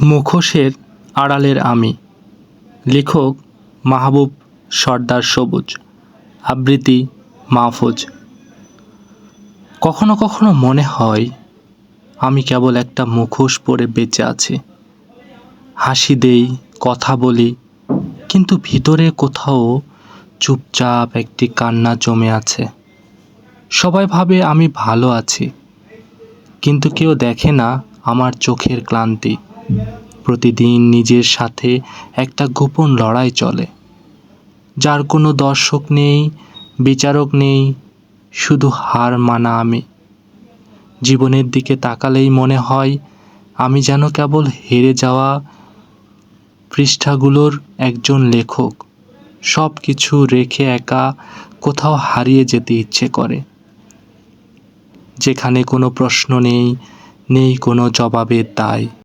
মুখোশের আড়ালের আমি। লেখক মাহবুব সর্দার সবুজ। আবৃত্তি মাহফুজ। কখনো কখনো মনে হয় আমি কেবল একটা মুখোশ পরে বেঁচে আছি। হাসি দেই, কথা বলি, কিন্তু ভিতরে কোথাও চুপচাপ একটি কান্না জমে আছে। সবাই ভাবে আমি ভালো আছি, কিন্তু কেউ দেখে না আমার চোখের ক্লান্তি। প্রতিদিন নিজের সাথে একটা গোপন লড়াই চলে, যার কোনো দর্শক নেই, বিচারক নেই, শুধু হার মানা আমি। জীবনের দিকে তাকালেই মনে হয় আমি যেন কেবল হেরে যাওয়া পৃষ্ঠাগুলোর একজন লেখক। সব কিছু রেখে একা কোথাও হারিয়ে যেতে ইচ্ছে করে, যেখানে কোনো প্রশ্ন নেই, নেই কোনো জবাবের দায়।